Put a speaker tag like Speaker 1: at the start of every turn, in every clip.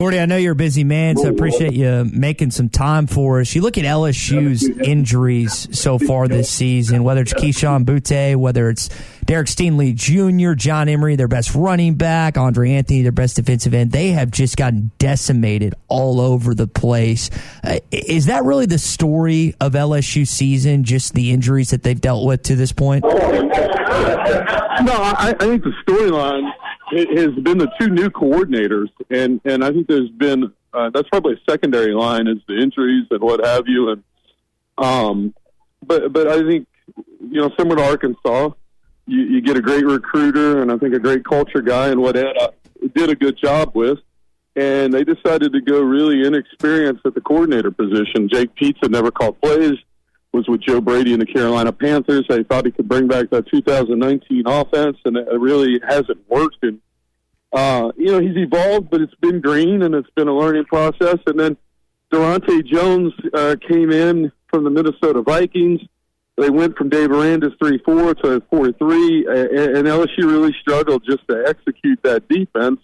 Speaker 1: Gordy, I know you're a busy man, so I appreciate you making some time for us. You look at LSU's injuries so far this season, whether it's Keyshawn Butte, whether it's Derek Stingley Jr., John Emery, their best running back, Andre Anthony, their best defensive end. They have just gotten decimated all over the place. Is that really the story of LSU season, just the injuries that they've dealt with to this point?
Speaker 2: No, I think the storyline has been the two new coordinators, and I think there's been that's probably a secondary line is the injuries and what have you, and but I think similar to Arkansas, you get a great recruiter and I think a great culture guy, and what Ed did a good job with, and they decided to go really inexperienced at the coordinator position. Jake Peetz had never called plays, was with Joe Brady and the Carolina Panthers. They thought he could bring back that 2019 offense, and it really hasn't worked. And, he's evolved, but it's been green, and it's been a learning process. And then Durante Jones came in from the Minnesota Vikings. They went from Dave Aranda's 3-4 to 4-3, and LSU really struggled just to execute that defense.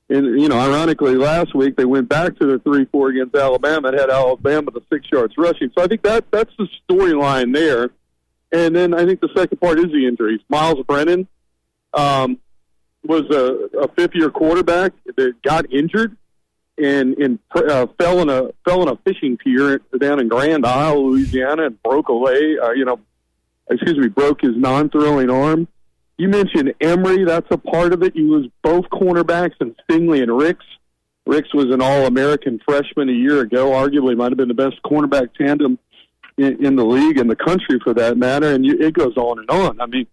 Speaker 2: And, ironically, last week they went back to the 3-4 against Alabama and had Alabama to 6 yards rushing. So I think that's the storyline there. And then I think the second part is the injuries. Miles Brennan was a fifth-year quarterback that got injured and fell in a fishing pier down in Grand Isle, Louisiana, and broke his non-throwing arm. You mentioned Emery. That's a part of it. He was both cornerbacks, and Stingley and Ricks. Ricks was an All-American freshman a year ago. Arguably might have been the best cornerback tandem in the league, in the country for that matter, and it goes on and on. I mean,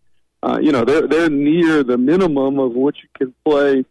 Speaker 2: they're near the minimum of what you can play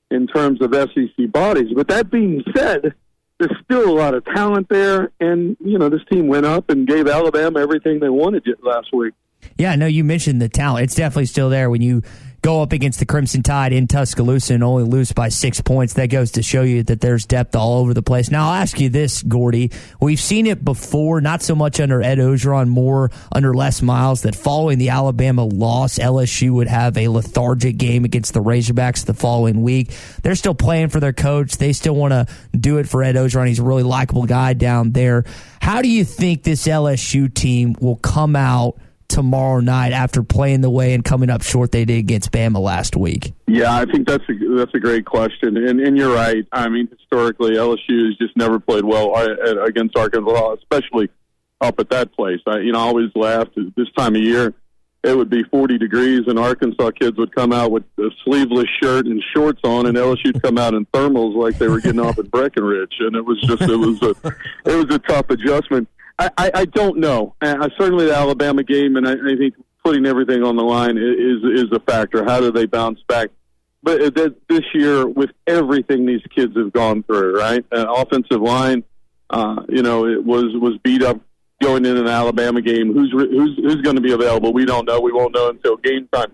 Speaker 2: in terms of SEC bodies. But that being said, there's still a lot of talent there, and, this team went up and gave Alabama everything they wanted last week.
Speaker 1: Yeah, no, you mentioned the talent. It's definitely still there when you go up against the Crimson Tide in Tuscaloosa and only lose by 6 points. That goes to show you that there's depth all over the place. Now, I'll ask you this, Gordy. We've seen it before, not so much under Ed Orgeron, more under Les Miles, that following the Alabama loss, LSU would have a lethargic game against the Razorbacks the following week. They're still playing for their coach. They still want to do it for Ed Orgeron. He's a really likable guy down there. How do you think this LSU team will come out tomorrow night after playing the way and coming up short they did against Bama last week?
Speaker 2: Yeah, I think that's a great question, and you're right. I mean, historically, LSU has just never played well against Arkansas, especially up at that place. I always laughed this time of year. It would be 40 degrees, and Arkansas kids would come out with a sleeveless shirt and shorts on, and LSU'd come out in thermals like they were getting off at Breckenridge, and it was a tough adjustment. I don't know. Certainly the Alabama game, and I think putting everything on the line is a factor. How do they bounce back? But this year, with everything these kids have gone through, right? Offensive line, it was beat up going in an Alabama game. Who's going to be available? We don't know. We won't know until game time.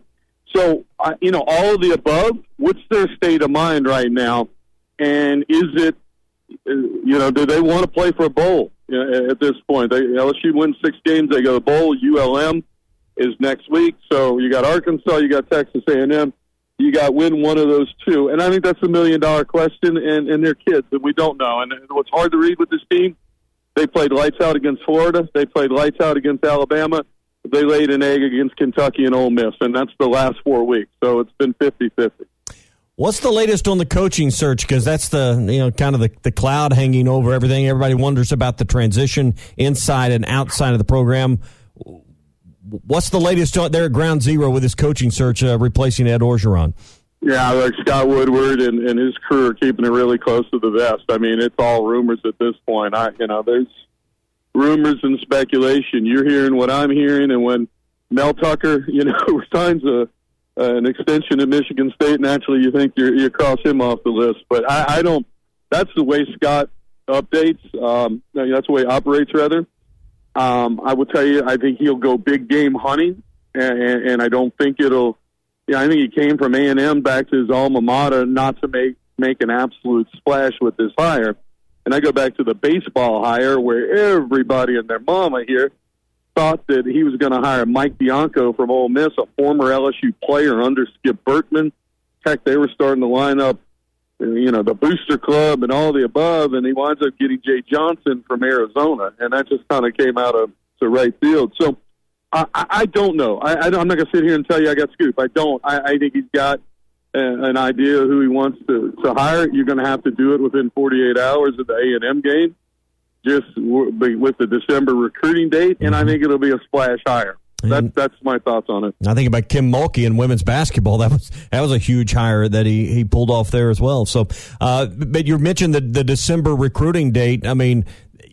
Speaker 2: So, all of the above. What's their state of mind right now? And is it, do they want to play for a bowl? At this point, LSU wins 6 games. They go to the bowl. ULM is next week. So you got Arkansas, you got Texas A&M. You got win one of those two. And I think that's $1 million question, and they're kids, and we don't know. And what's hard to read with this team, they played lights out against Florida. They played lights out against Alabama. They laid an egg against Kentucky and Ole Miss, and that's the last 4 weeks. So it's been 50-50.
Speaker 3: What's the latest on the coaching search? Because that's the kind of the cloud hanging over everything. Everybody wonders about the transition inside and outside of the program. What's the latest? They're at ground zero with this coaching search, replacing Ed Orgeron.
Speaker 2: Yeah, like Scott Woodward and his crew are keeping it really close to the vest. I mean, it's all rumors at this point. There's rumors and speculation. You're hearing what I'm hearing, and when Mel Tucker, signs an extension at Michigan State, naturally you think you cross him off the list. But I don't. That's the way Scott updates. That's the way he operates, rather. I will tell you, I think he'll go big game hunting, and I don't think it'll. I think he came from A&M back to his alma mater not to make an absolute splash with this hire. And I go back to the baseball hire where everybody and their mama here thought that he was going to hire Mike Bianco from Ole Miss, a former LSU player under Skip Bertman. Heck, they were starting to line up the booster club and all the above, and he winds up getting Jay Johnson from Arizona, and that just kind of came out of the right field. So I don't know. I'm not going to sit here and tell you I got scoop. I don't. I think he's got an idea of who he wants to hire. You're going to have to do it within 48 hours of the A&M game, just with the December recruiting date, and I think it'll be a splash hire. That's my thoughts on it.
Speaker 3: I think about Kim Mulkey in women's basketball. That was a huge hire that he pulled off there as well. So, but you mentioned the December recruiting date. I mean,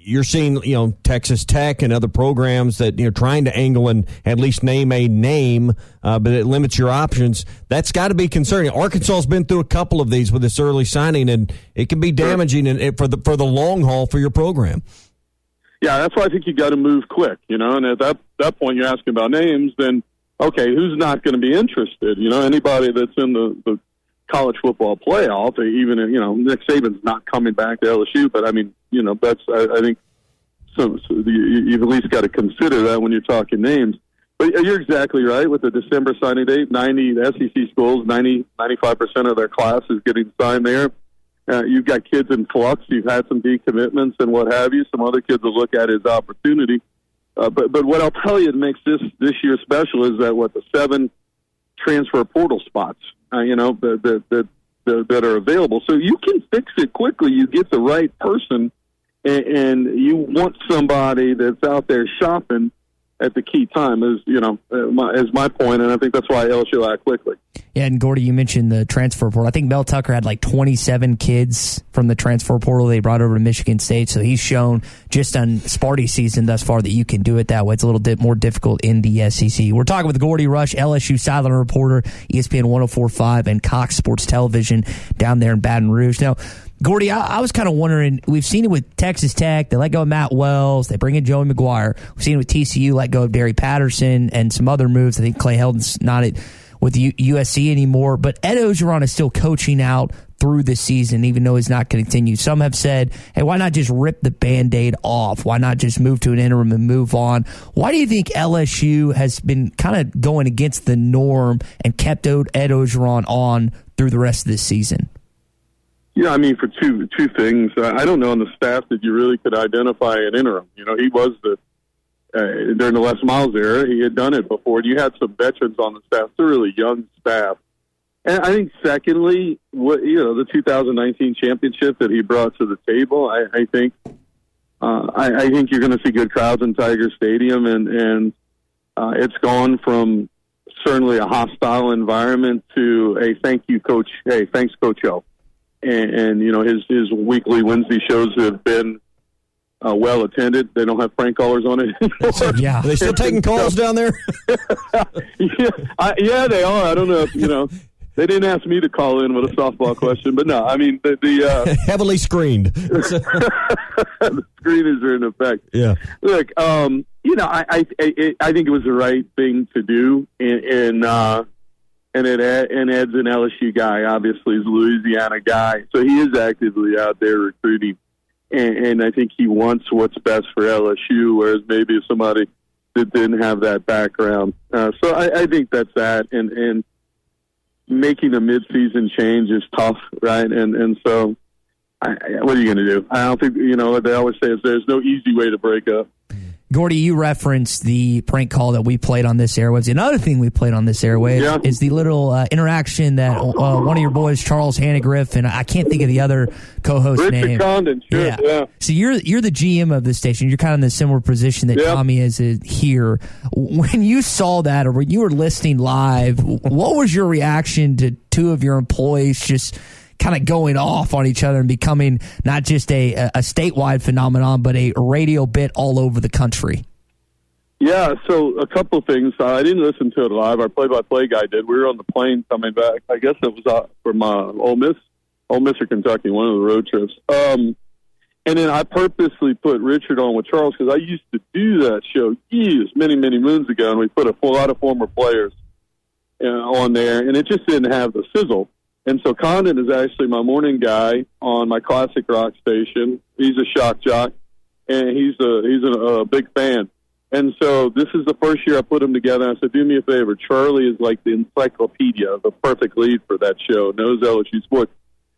Speaker 3: you're seeing Texas Tech and other programs that trying to angle and at least name a name, but it limits your options. That's got to be concerning. Arkansas's been through a couple of these with this early signing, and it can be damaging for the long haul for your program.
Speaker 2: Yeah, that's why I think you got to move quick, and at that point you're asking about names, then, okay, who's not going to be interested? Anybody that's in the college football playoff, even, Nick Saban's not coming back to LSU, but, I mean, that's, I think, so you've at least got to consider that when you're talking names. But you're exactly right with the December signing date. 90 SEC schools, 95% of their class is getting signed there. You've got kids in flux. You've had some decommitments and what have you. Some other kids will look at it as opportunity. But what I'll tell you that makes this year special is that the 7 transfer portal spots, that are available. So you can fix it quickly. You get the right person, and you want somebody that's out there shopping at the key time is my point, and I think that's why LSU act quickly.
Speaker 1: Yeah, and Gordy, you mentioned the transfer portal. I think Mel Tucker had like 27 kids from the transfer portal they brought over to Michigan State, so he's shown just on Sparty season thus far that you can do it that way. It's a little bit more difficult in the SEC. We're talking with Gordy Rush, LSU sideline reporter, ESPN 104.5 and Cox Sports Television down there in Baton Rouge. Now, Gordy, I was kind of wondering, we've seen it with Texas Tech. They let go of Matt Wells. They bring in Joey McGuire. We've seen it with TCU, let go of Derry Patterson and some other moves. I think Clay Helton's not with USC anymore. But Ed Orgeron is still coaching out through the season, even though he's not going to continue. Some have said, hey, why not just rip the Band-Aid off? Why not just move to an interim and move on? Why do you think LSU has been kind of going against the norm and kept Ed Orgeron on through the rest of this season?
Speaker 2: Yeah, I mean, for two things. I don't know on the staff that you really could identify an interim. He was during the Les Miles era, he had done it before. You had some veterans on the staff, thoroughly young staff. And I think, secondly, the 2019 championship that he brought to the table, I think you're going to see good crowds in Tiger Stadium, and it's gone from certainly a hostile environment to a thank you, coach. Hey, thanks, Coach O. And his weekly Wednesday shows have been well attended. They don't have prank callers on it anymore.
Speaker 3: Yeah, are they still taking calls down there?
Speaker 2: Yeah, they are. I don't know if they didn't ask me to call in with a softball question, but no, I mean the
Speaker 3: heavily screened.
Speaker 2: The screeners are in effect.
Speaker 3: Yeah.
Speaker 2: Look, I think it was the right thing to do, and Ed's an LSU guy. Obviously, he's a Louisiana guy, so he is actively out there recruiting. And I think he wants what's best for LSU, whereas maybe if somebody that didn't have that background. So I think that's that. And making a midseason change is tough, right? And so what are you going to do? I don't think, what they always say is there's no easy way to break up.
Speaker 1: Gordy, you referenced the prank call that we played on this airwaves. Another thing we played on this airwave is the little interaction that one of your boys, Charles Hannegriff, and I can't think of the other co-host name.
Speaker 2: Richard Condon, sure, yeah.
Speaker 1: So you're the GM of the station. You're kind of in a similar position that Tommy is here. When you saw that, or when you were listening live, what was your reaction to two of your employees just kind of going off on each other and becoming not just a statewide phenomenon, but a radio bit all over the country?
Speaker 2: Yeah, so a couple of things. I didn't listen to it live. Our play-by-play guy did. We were on the plane coming back. I guess it was from Ole Miss or Kentucky, one of the road trips. And then I purposely put Richard on with Charles because I used to do that show many, many moons ago, and we put a lot of former players on there, and it just didn't have the sizzle. And so Condon is actually my morning guy on my classic rock station. He's a shock jock, and he's a big fan. And so this is the first year I put them together. I said, do me a favor. Charlie is like the encyclopedia, the perfect lead for that show, knows LSU sports.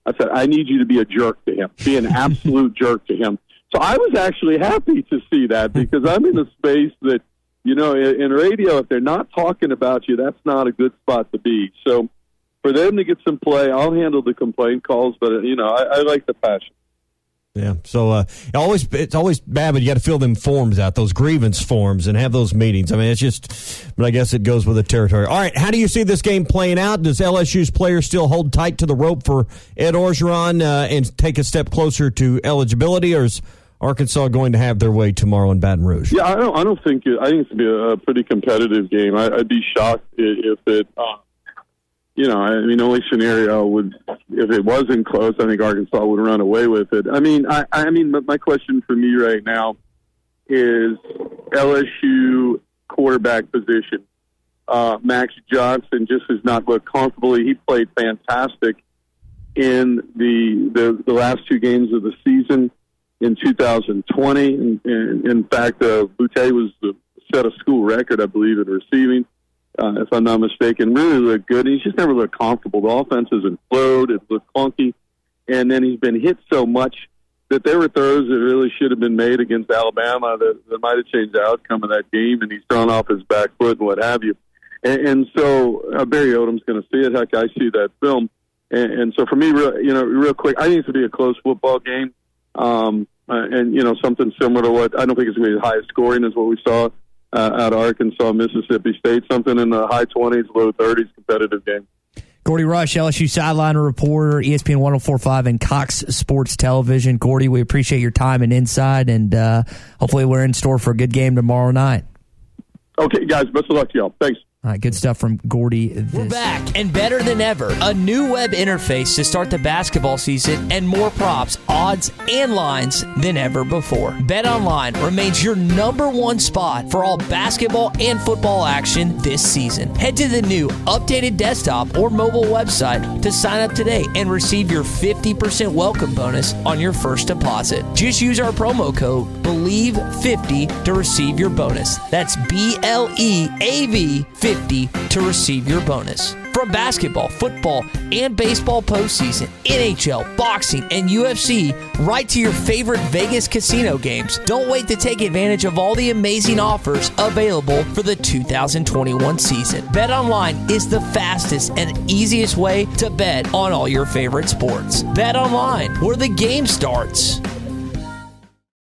Speaker 2: I said, I need you to be a jerk to him, be an absolute jerk to him. So I was actually happy to see that, because I'm in a space that, in radio, if they're not talking about you, that's not a good spot to be. So for them to get some play, I'll handle the complaint calls, but, I like the passion.
Speaker 3: Yeah, so it's always bad, but you got to fill them forms out, those grievance forms, and have those meetings. I mean, it's just, but I guess it goes with the territory. All right, how do you see this game playing out? Does LSU's players still hold tight to the rope for Ed Orgeron and take a step closer to eligibility, or is Arkansas going to have their way tomorrow in Baton Rouge?
Speaker 2: Yeah, I don't think I think it's going to be a pretty competitive game. I'd be shocked if it. Only scenario would, if it wasn't close, I think Arkansas would run away with it. But my question for me right now is LSU quarterback position. Max Johnson just has not looked comfortable. He played fantastic in the last two games of the season in 2020. In fact, Butte was set a school record, I believe, in receiving. If I'm not mistaken, really looked good. He's just never looked comfortable. The offense hasn't flowed. It looked clunky. And then he's been hit so much that there were throws that really should have been made against Alabama that might have changed the outcome of that game, and he's thrown off his back foot and what have you. And so Barry Odom's going to see it. Heck, I see that film. And so for me, real quick, I think it's going to be a close football game. Something similar to what, I don't think it's going to be the highest scoring as what we saw out of Arkansas, Mississippi State, something in the high 20s, low 30s, competitive game.
Speaker 1: Gordy Rush, LSU sideline reporter, ESPN 104.5 and Cox Sports Television. Gordy, we appreciate your time and insight, and hopefully we're in store for a good game tomorrow night.
Speaker 2: Okay, guys, best of luck to y'all. Thanks.
Speaker 1: All right, good stuff from Gordy.
Speaker 4: We're back, and better than ever. A new web interface to start the basketball season, and more props, odds, and lines than ever before. BetOnline remains your number one spot for all basketball and football action this season. Head to the new updated desktop or mobile website to sign up today and receive your 50% welcome bonus on your first deposit. Just use our promo code BELIEVE50 to receive your bonus. That's BLEAV 50 to receive your bonus. From basketball, football, and baseball postseason, NHL, boxing, and UFC, right to your favorite Vegas casino games. Don't wait to take advantage of all the amazing offers available for the 2021 season. BetOnline is the fastest and easiest way to bet on all your favorite sports. BetOnline, where the game starts.